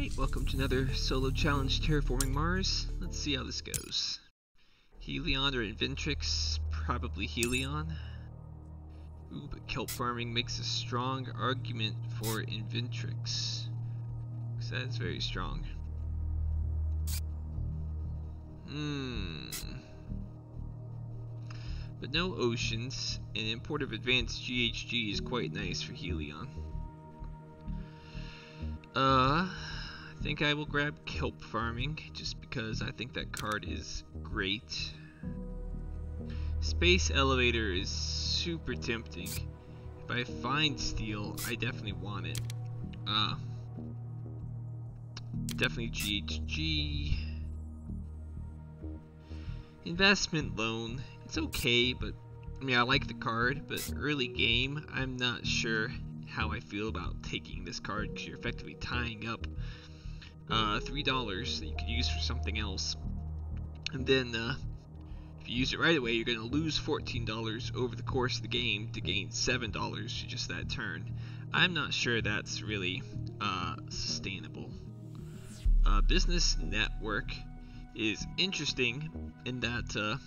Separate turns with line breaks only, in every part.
Alright, welcome to another solo challenge Terraforming Mars. Let's see how this goes. Helion or Inventrix? Probably Helion. Ooh, but kelp farming makes a strong argument for Inventrix, because that is very strong. But no oceans, and import of advanced GHG is quite nice for Helion. I think I will grab kelp farming, just because I think that card is great. Space elevator is super tempting. If I find steel, I definitely want it. Definitely GHG. Investment loan, it's okay, but I mean, I like the card, but early game, I'm not sure how I feel about taking this card, because you're effectively tying up $3 that you could use for something else, and then if you use it right away, you're going to lose $14 over the course of the game to gain $7 for just that turn. I'm not sure that's really sustainable. Business network is interesting in that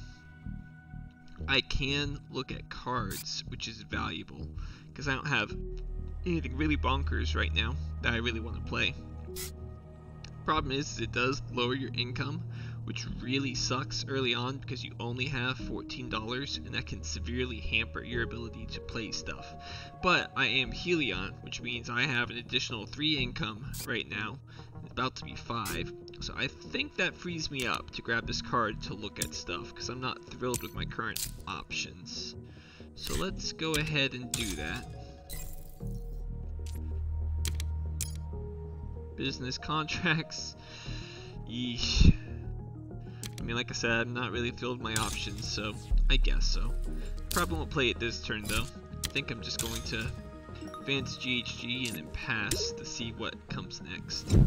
I can look at cards, which is valuable, because I don't have anything really bonkers right now that I really want to play. Problem is it does lower your income, which really sucks early on because you only have $14, and that can severely hamper your ability to play stuff. But I am Helion, which means I have an additional 3 income right now, about to be 5, so I think that frees me up to grab this card to look at stuff, because I'm not thrilled with my current options. So let's go ahead and do that. Business contracts. Yeesh. I mean, like I said, I'm not really thrilled with my options, so I guess so. Probably won't play it this turn though. I think I'm just going to advance GHG and then pass to see what comes next.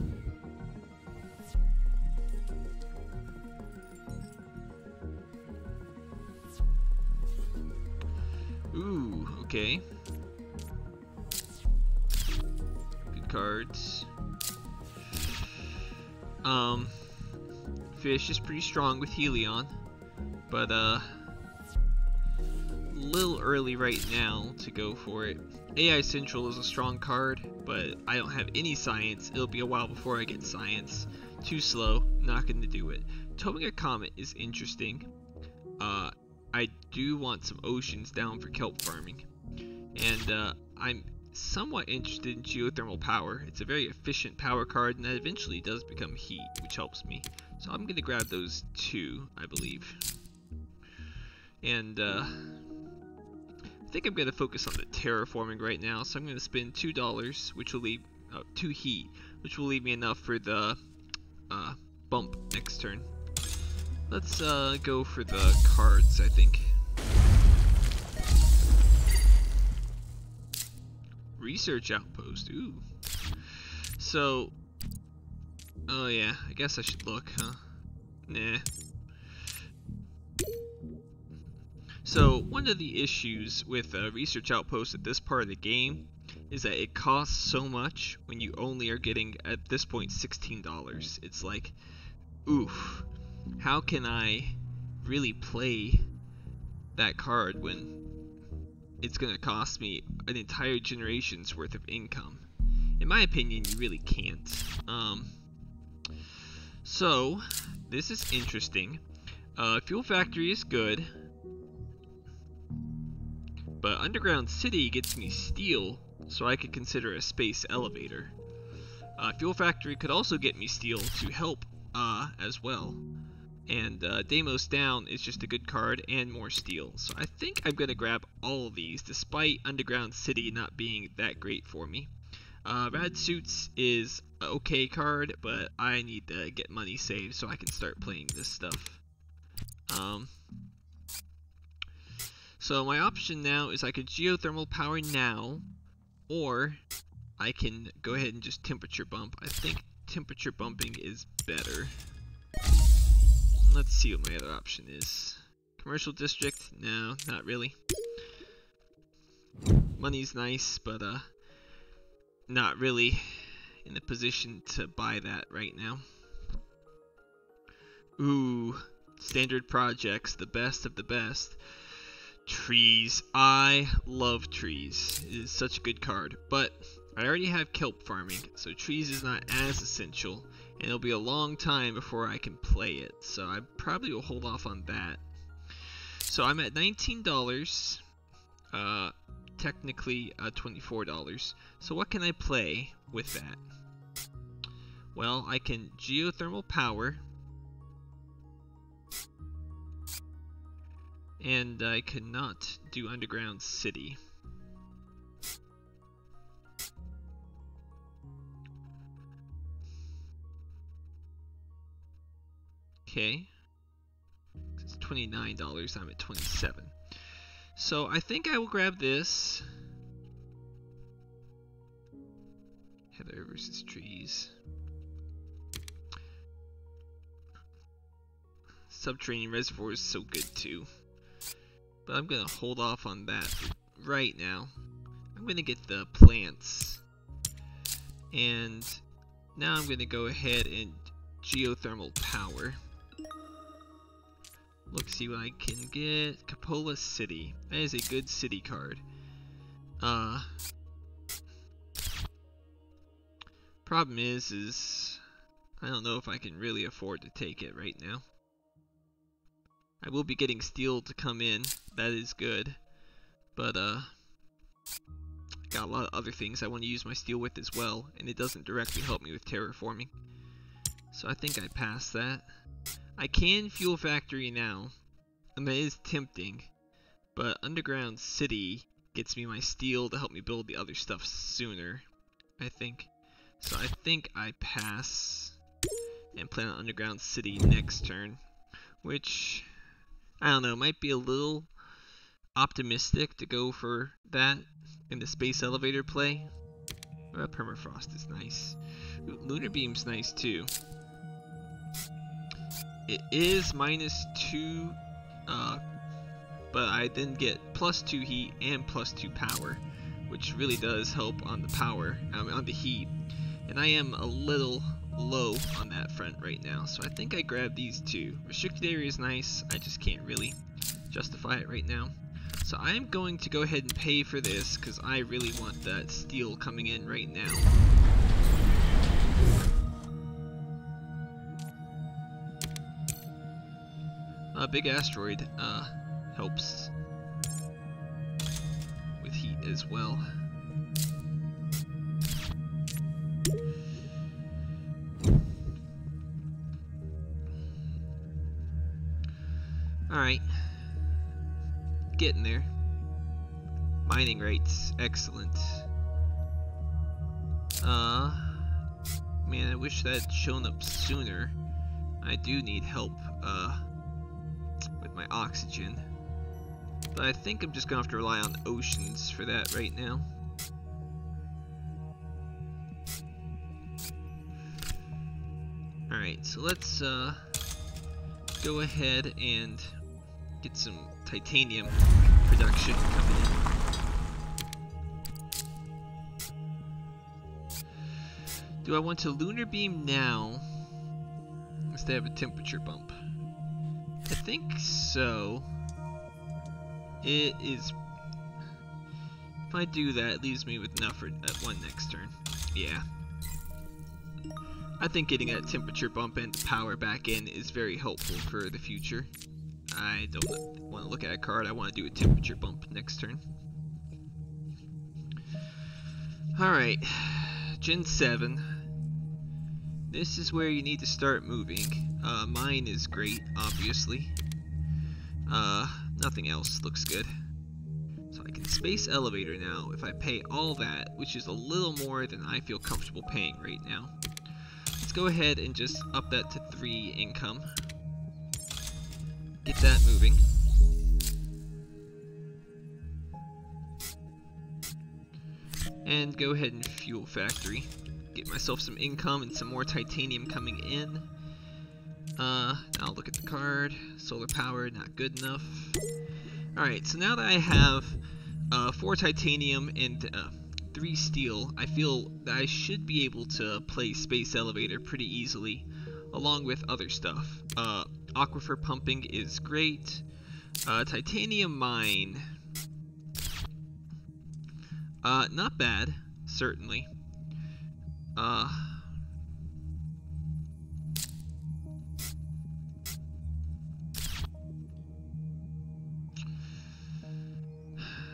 Ooh, okay. Good cards. Fish is pretty strong with Helion, but a little early right now to go for it. AI Central is a strong card, but I don't have any science. It'll be a while before I get science. Too slow, not going to do it. Towing a Comet is interesting. I do want some oceans down for kelp farming, and I'm somewhat interested in geothermal power. It's a very efficient power card, and that eventually does become heat, which helps me. So I'm going to grab those 2, I believe. And I think I'm going to focus on the terraforming right now, so I'm going to spend $2, which will leave 2 heat, which will leave me enough for the bump next turn. Let's go for the cards, I think. Research outpost, ooh. So, oh yeah, I guess I should look, huh? Nah. So, one of the issues with research outpost at this part of the game is that it costs so much when you only are getting, at this point, $16. It's like, oof, how can I really play that card when it's going to cost me an entire generation's worth of income? In my opinion, you really can't. So, this is interesting. Fuel Factory is good, but Underground City gets me steel, so I could consider a space elevator. Fuel Factory could also get me steel to help as well. And Deimos Down is just a good card and more steel. So I think I'm going to grab all of these, despite Underground City not being that great for me. Rad Suits is an okay card, but I need to get money saved so I can start playing this stuff. So my option now is I could geothermal power now, or I can go ahead and just temperature bump. I think temperature bumping is better. Let's see what my other option is. Commercial district? No, not really. Money's nice, but not really in a position to buy that right now. Ooh, standard projects, the best of the best. Trees. I love trees. It is such a good card, but I already have kelp farming, so trees is not as essential, and it'll be a long time before I can play it, so I probably will hold off on that. So I'm at $19, technically $24. So what can I play with that? Well, I can geothermal power, and I cannot do underground city. Okay, it's $29, I'm at 27. So I think I will grab this. Heather versus trees. Subterranean reservoir is so good too. But I'm gonna hold off on that right now. I'm gonna get the plants. And now I'm gonna go ahead and geothermal power. Let's see what I can get. Capola City. That is a good city card. Problem is I don't know if I can really afford to take it right now. I will be getting steel to come in. That is good. But got a lot of other things I want to use my steel with as well, and it doesn't directly help me with terraforming. So I think I pass that. I can fuel factory now, and that is tempting, but underground city gets me my steel to help me build the other stuff sooner, I think. So I think I pass and plan on underground city next turn, which I don't know, might be a little optimistic to go for that in the space elevator play. Permafrost is nice. Ooh, lunar beam's nice too. It is -2, but I then get +2 heat and +2 power, which really does help on the power, on the heat. And I am a little low on that front right now, so I think I grab these two. Restricted area is nice, I just can't really justify it right now. So I'm going to go ahead and pay for this, because I really want that steel coming in right now. Big asteroid helps with heat as well. Alright, getting there. Mining rates, excellent. Man, I wish that had shown up sooner. I do need help with my oxygen, but I think I'm just gonna have to rely on oceans for that right now. Alright, so let's go ahead and get some titanium production coming in. Do I want to lunar beam now instead of a temperature bump? I think so. It is. If I do that, it leaves me with enough for one next turn. Yeah. I think getting that temperature bump and power back in is very helpful for the future. I don't want to look at a card, I want to do a temperature bump next turn. Alright, Gen 7. This is where you need to start moving. Mine is great, obviously. Nothing else looks good. So I can space elevator now if I pay all that, which is a little more than I feel comfortable paying right now. Let's go ahead and just up that to 3 income. Get that moving. And go ahead and fuel factory. Get myself some income and some more titanium coming in. I'll look at the card. Solar power, not good enough. Alright, so now that I have 4 titanium and 3 steel, I feel that I should be able to play Space Elevator pretty easily, along with other stuff. Aquifer pumping is great. Titanium mine, not bad, certainly.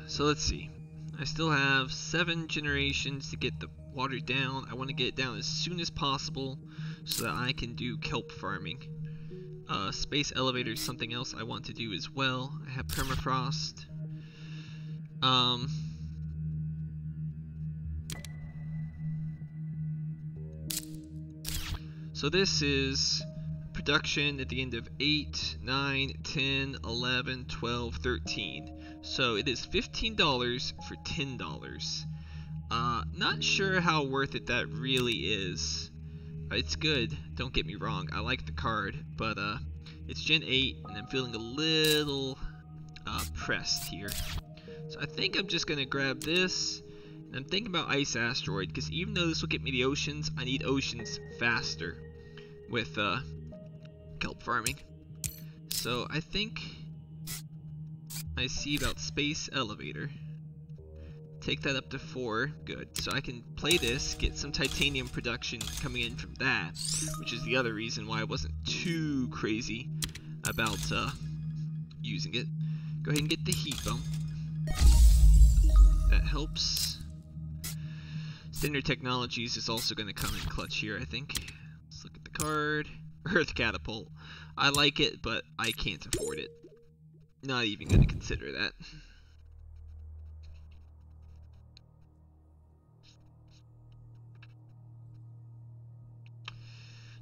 So let's see. I still have 7 generations to get the water down. I want to get it down as soon as possible so that I can do kelp farming. Space elevator is something else I want to do as well. I have permafrost. So this is production at the end of 8, 9, 10, 11, 12, 13. So it is $15 for $10. Not sure how worth it that really is. It's good, don't get me wrong, I like the card, but it's Gen 8 and I'm feeling a little pressed here. So I think I'm just gonna grab this, and I'm thinking about Ice Asteroid, because even though this will get me the oceans, I need oceans faster with kelp farming. So I think I see about Space Elevator. Take that up to 4, good. So I can play this, get some titanium production coming in from that, which is the other reason why I wasn't too crazy about using it. Go ahead and get the heat bump. That helps. Standard Technologies is also going to come in clutch here, I think. Let's look at the card. Earth Catapult. I like it, but I can't afford it. Not even going to consider that.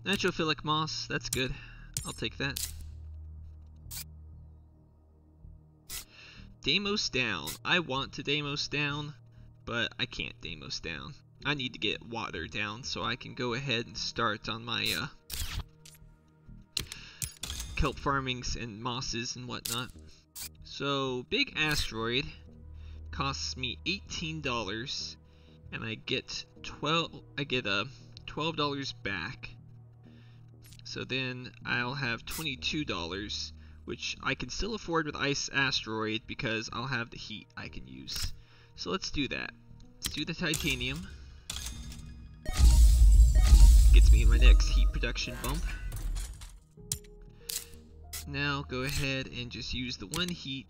Nitrophilic moss, that's good. I'll take that. Deimos down. I want to Deimos down, but I can't Deimos down. I need to get water down so I can go ahead and start on my kelp farmings and mosses and whatnot. So big asteroid costs me $18, and I get $12 back. So then I'll have $22, which I can still afford with Ice Asteroid because I'll have the heat I can use. So let's do that. Let's do the titanium. Gets me my next heat production bump. Now go ahead and just use the 1 heat.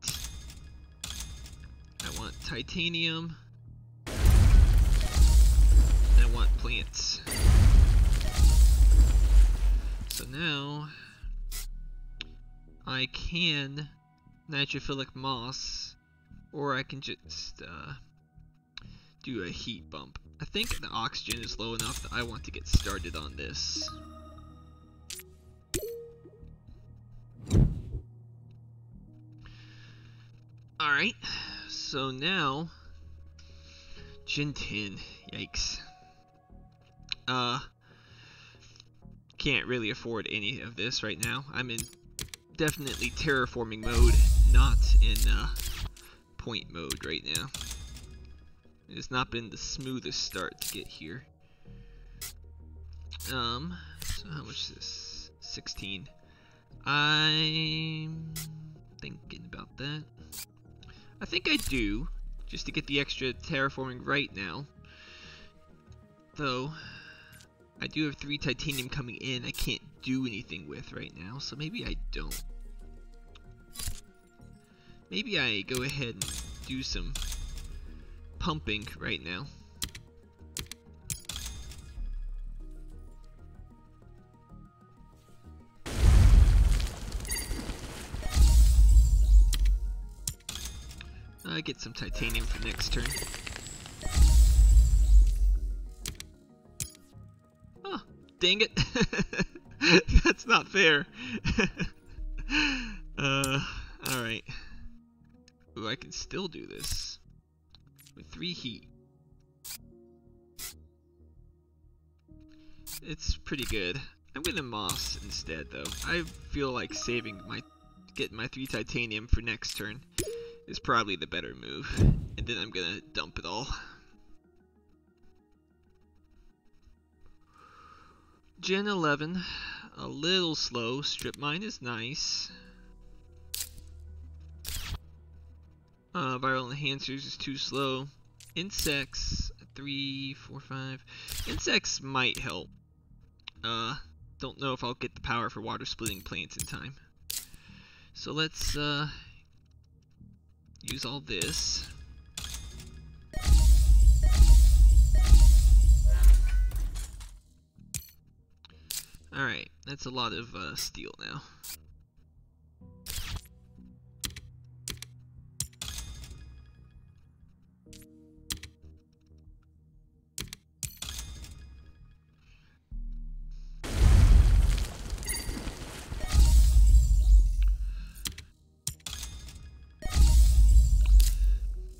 I want titanium. And I want plants. So now I can nitrophilic moss, or I can just do a heat bump. I think the oxygen is low enough that I want to get started on this. Alright, so now Gen 10, yikes. Can't really afford any of this right now. I'm in definitely terraforming mode, not in point mode right now. It's not been the smoothest start to get here. So how much is this? 16. I'm thinking about that. I think I do, just to get the extra terraforming right now. Though I do have 3 titanium coming in I can't do anything with right now, so maybe I don't. Maybe I go ahead and do some pumping right now. I get some titanium for next turn. Oh, dang it. That's not fair. Alright. Ooh, I can still do this with 3 heat. It's pretty good. I'm gonna moss instead though. I feel like getting my 3 titanium for next turn is probably the better move. And then I'm gonna dump it all. Gen 11, a little slow. Strip mine is nice. Viral enhancers is too slow. Insects, 3, 4, 5. Insects might help. Don't know if I'll get the power for water splitting plants in time. So let's use all this. Alright, that's a lot of steel now.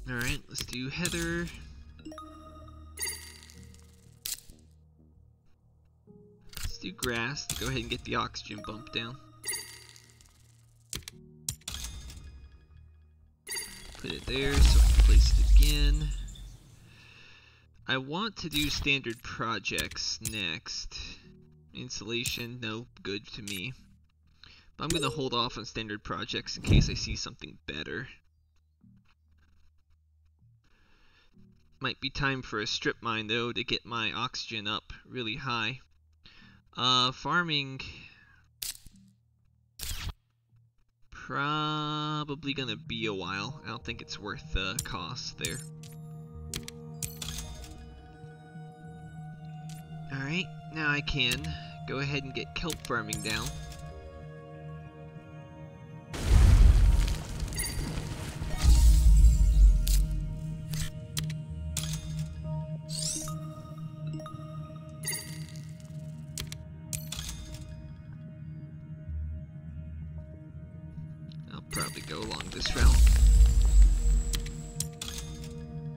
Alright, let's do heather. Let's do grass to go ahead and get the oxygen bump down. Put it there so I can place it again. I want to do standard projects next. Insulation, no good to me. But I'm going to hold off on standard projects in case I see something better. Might be time for a strip mine though to get my oxygen up really high. Farming probably gonna be a while. I don't think it's worth the cost there. Alright, now I can go ahead and get kelp farming down. Probably go along this route.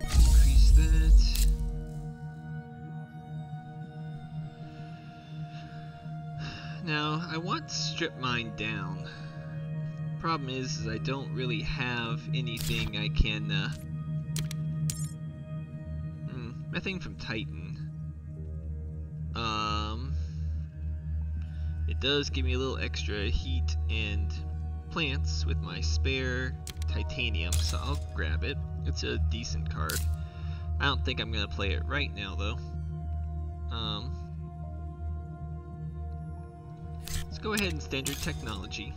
Increase that. Now, I want strip mine down. Problem is I don't really have anything I can, methane from Titan. It does give me a little extra heat and plants with my spare titanium, so I'll grab it. It's a decent card. I don't think I'm gonna play it right now though. Let's go ahead and standard technology.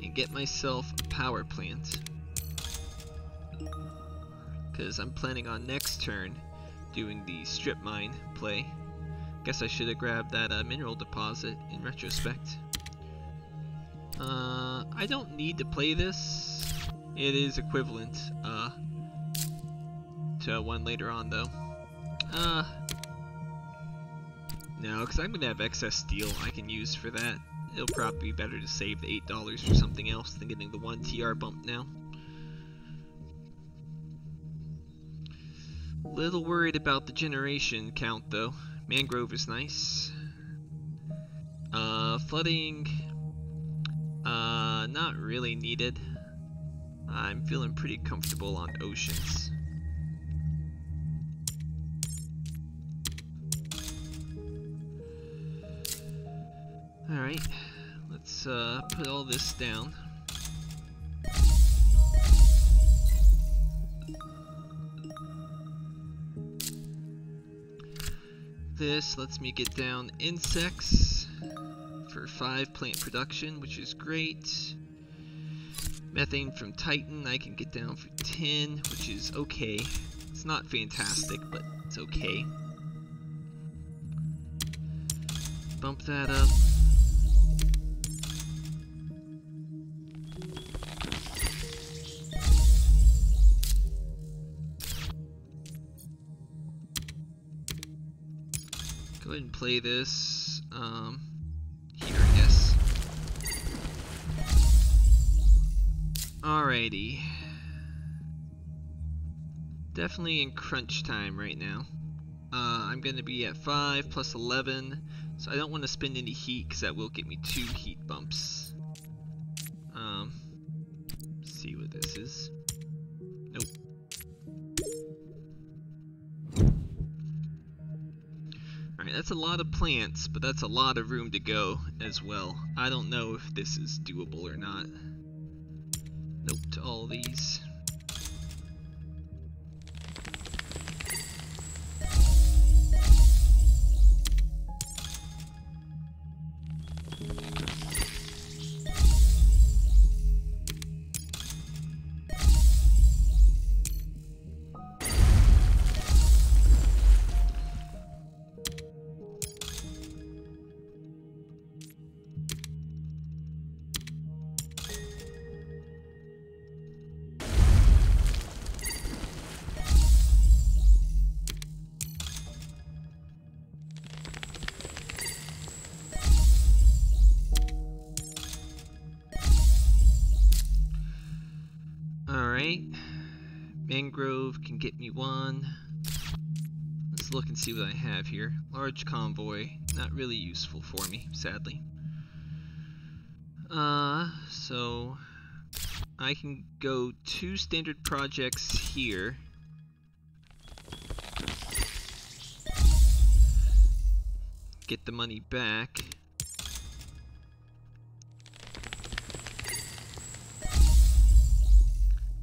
And get myself a power plant. Because I'm planning on next turn doing the strip mine play. Guess I should have grabbed that mineral deposit in retrospect. I don't need to play this. It is equivalent to one later on though. No, because I'm going to have excess steel I can use for that. It'll probably be better to save the $8 for something else than getting the 1 TR bump now. Little worried about the generation count though. Mangrove is nice. Flooding, not really needed. I'm feeling pretty comfortable on oceans. Alright, let's put all this down. This lets me get down insects for 5 plant production, which is great. Methane from Titan I can get down for 10, which is okay. It's not fantastic, but it's okay. Bump that up. Go ahead and play this here, I guess. Alrighty. Definitely in crunch time right now. I'm going to be at 5 plus 11, so I don't want to spend any heat because that will get me 2 heat bumps. See what this is. Nope. That's a lot of plants, but that's a lot of room to go as well. I don't know if this is doable or not. Nope to all these. Alright, mangrove can get me one. Let's look and see what I have here. Large convoy, not really useful for me, sadly. So I can go 2 standard projects here. Get the money back.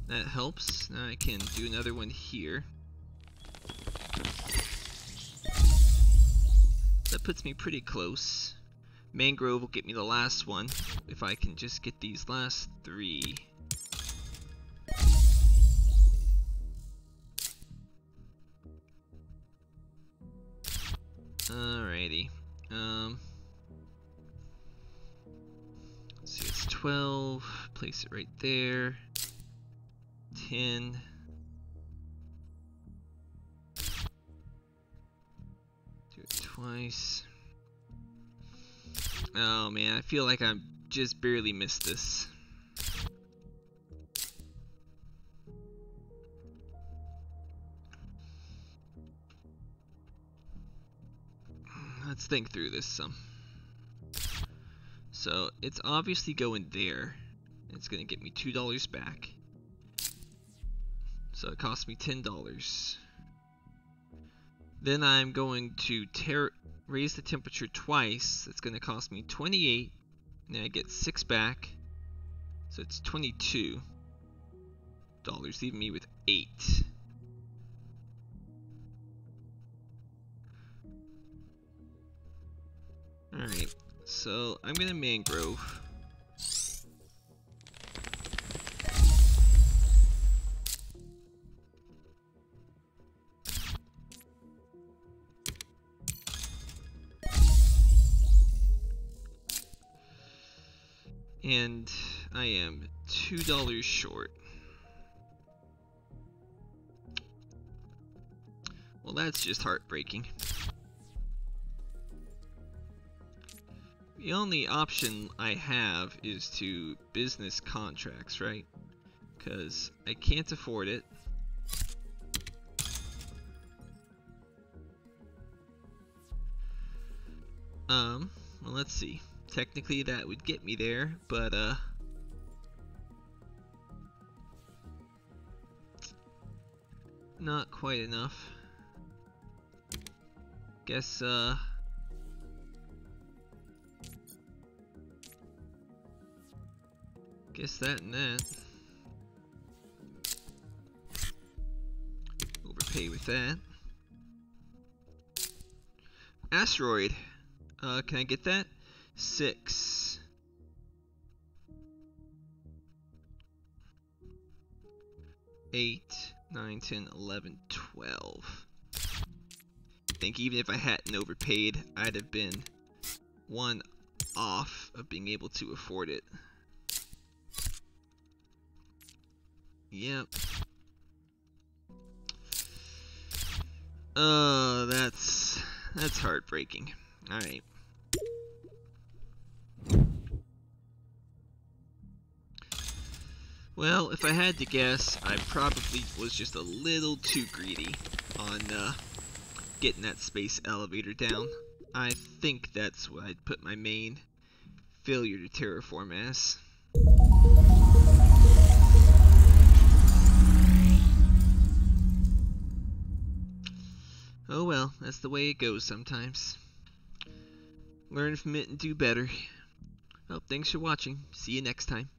That helps. Now I can do another one here. That puts me pretty close. Mangrove will get me the last one, if I can just get these last 3. Alrighty. Let's see, it's 12. Place it right there. 10. Do it twice. Oh man, I feel like I'm just barely missed this. Let's think through this some. So it's obviously going there. It's gonna get me $2 back. So it cost me $10. Then I'm going to raise the temperature twice. That's going to cost me $28. And then I get 6 back. So it's $22, leaving me with 8. Alright, so I'm going to mangrove. And I am $2 short. Well, that's just heartbreaking. The only option I have is to business contracts, right? Because I can't afford it. Well, let's see. Technically that would get me there, but not quite enough. Guess that and that. Overpay with that. Asteroid. Can I get that? 6. 8, 9, 10, 11, 12. I think even if I hadn't overpaid, I'd have been 1 off of being able to afford it. Yep. Oh, that's heartbreaking. Alright. Well, if I had to guess, I probably was just a little too greedy on getting that space elevator down. I think that's what I'd put my main failure to terraform as. Oh well, that's the way it goes sometimes. learn from it and do better. Well, thanks for watching. See you next time.